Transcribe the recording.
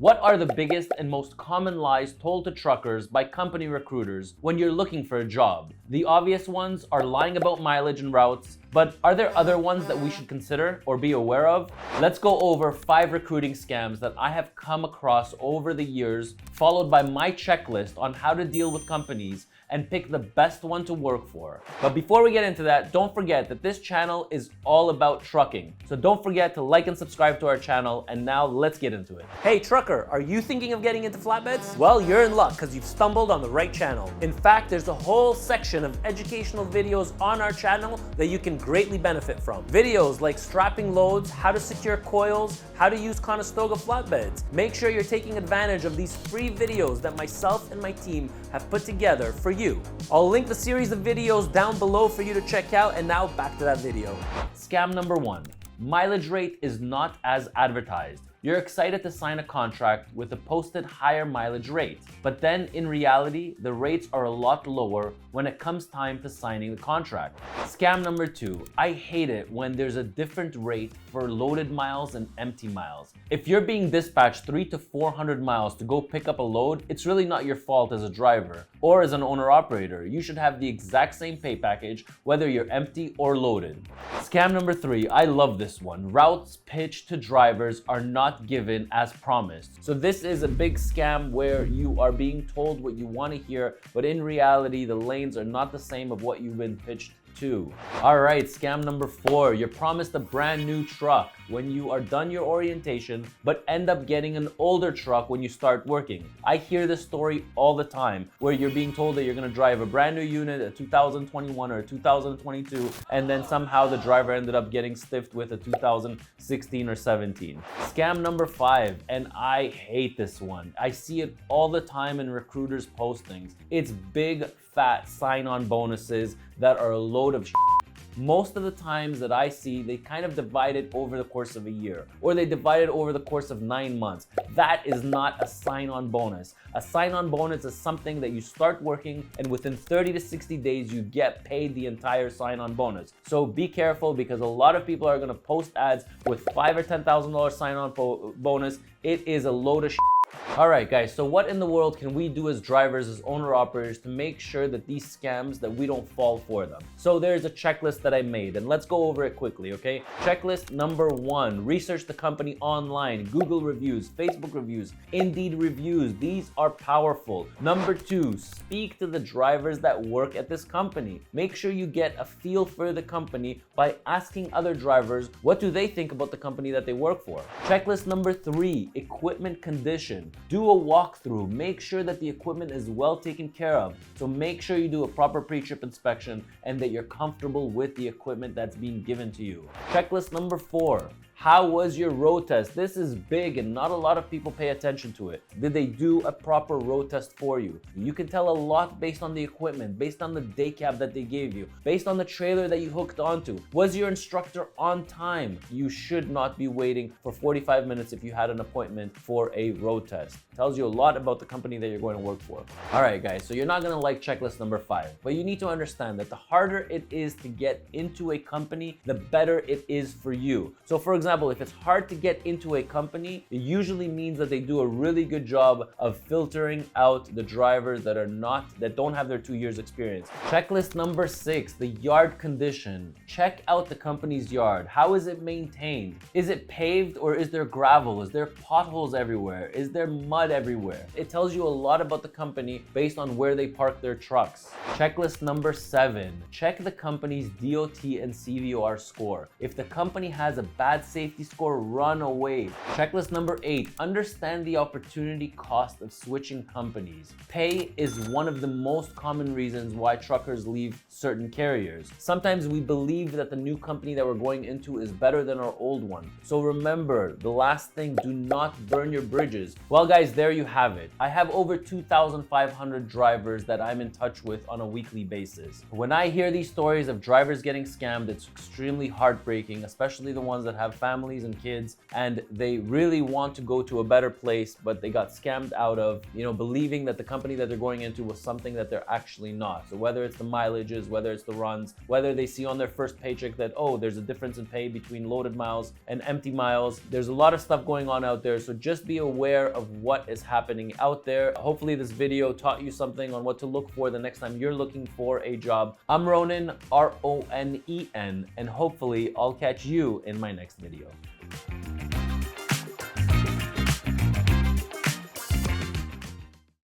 What are the biggest and most common lies told to truckers by company recruiters when you're looking for a job? The obvious ones are lying about mileage and routes, but are there other ones that we should consider or be aware of? Let's go over 5 recruiting scams that I have come across over the years, followed by my checklist on how to deal with companies and pick the best one to work for. But before we get into that, don't forget that this channel is all about trucking. So don't forget to like and subscribe to our channel, and now let's get into it. Hey trucker, are you thinking of getting into flatbeds? Well, you're in luck because you've stumbled on the right channel. In fact, there's a whole section of educational videos on our channel that you can greatly benefit from. Videos like strapping loads, how to secure coils, how to use Conestoga flatbeds. Make sure you're taking advantage of these free videos that myself and my team have put together for you. I'll link the series of videos down below for you to check out, and now back to that video. Scam number 1. Mileage rate is not as advertised. You're excited to sign a contract with a posted higher mileage rate, but then in reality, the rates are a lot lower when it comes time to signing the contract. Scam number 2. I hate it when there's a different rate for loaded miles and empty miles. If you're being dispatched 300 to 400 miles to go pick up a load, it's really not your fault as a driver or as an owner-operator. You should have the exact same pay package whether you're empty or loaded. Scam number 3. I love this one. Routes pitched to drivers are not given as promised. So this is a big scam where you are being told what you want to hear, but in reality, the lanes are not the same of what you've been pitched to. All right, scam number 4. You're promised a brand new truck when you are done your orientation, but end up getting an older truck when you start working. I hear this story all the time where you're being told that you're going to drive a brand new unit, a 2021 or a 2022, and then somehow the driver ended up getting stiffed with a 2016 or 17. Scam number 5, and I hate this one. I see it all the time in recruiters' postings. It's big fat sign-on bonuses that are a load of shit. Most of the times that I see, they kind of divide it over the course of a year, or they divide it over the course of 9 months. That is not a sign-on bonus. A sign-on bonus is something that you start working and within 30 to 60 days, you get paid the entire sign-on bonus. So be careful, because a lot of people are gonna post ads with $5,000 or $10,000 sign-on bonus. It is a load of shit. Alright guys, so what in the world can we do as drivers, as owner-operators, to make sure that these scams, that we don't fall for them? So there's a checklist that I made, and let's go over it quickly, okay? Checklist number 1, research the company online, Google reviews, Facebook reviews, Indeed reviews. These are powerful. Number 2, speak to the drivers that work at this company. Make sure you get a feel for the company by asking other drivers what do they think about the company that they work for. Checklist number 3, equipment condition. Do a walkthrough. Make sure that the equipment is well taken care of. So make sure you do a proper pre-trip inspection and that you're comfortable with the equipment that's being given to you. Checklist number 4. How was your road test? This is big and not a lot of people pay attention to it. Did they do a proper road test for you? You can tell a lot based on the equipment, based on the day cab that they gave you, based on the trailer that you hooked onto. Was your instructor on time? You should not be waiting for 45 minutes if you had an appointment for a road test. Tells you a lot about the company that you're going to work for. All right, guys, so you're not gonna like checklist number 5, but you need to understand that the harder it is to get into a company, the better it is for you. So for example, if it's hard to get into a company, it usually means that they do a really good job of filtering out the drivers that don't have their 2 years experience. Checklist number 6, the yard condition. Check out the company's yard. How is it maintained? Is it paved or is there gravel? Is there potholes everywhere? Is there mud everywhere? It tells you a lot about the company based on where they park their trucks. Checklist number 7, check the company's DOT and CVOR score. If the company has a bad safety score, run away. Checklist number 8, understand the opportunity cost of switching companies. Pay is one of the most common reasons why truckers leave certain carriers. Sometimes we believe that the new company that we're going into is better than our old one. So remember, the last thing, do not burn your bridges. Well guys, there you have it. I have over 2,500 drivers that I'm in touch with on a weekly basis. When I hear these stories of drivers getting scammed, it's extremely heartbreaking, especially the ones that have families families and kids, and they really want to go to a better place, but they got scammed out of, believing that the company that they're going into was something that they're actually not. So whether it's the mileages, whether it's the runs, whether they see on their first paycheck that, oh, there's a difference in pay between loaded miles and empty miles. There's a lot of stuff going on out there. So just be aware of what is happening out there. Hopefully this video taught you something on what to look for the next time you're looking for a job. I'm Ronen, Ronen, and hopefully I'll catch you in my next video.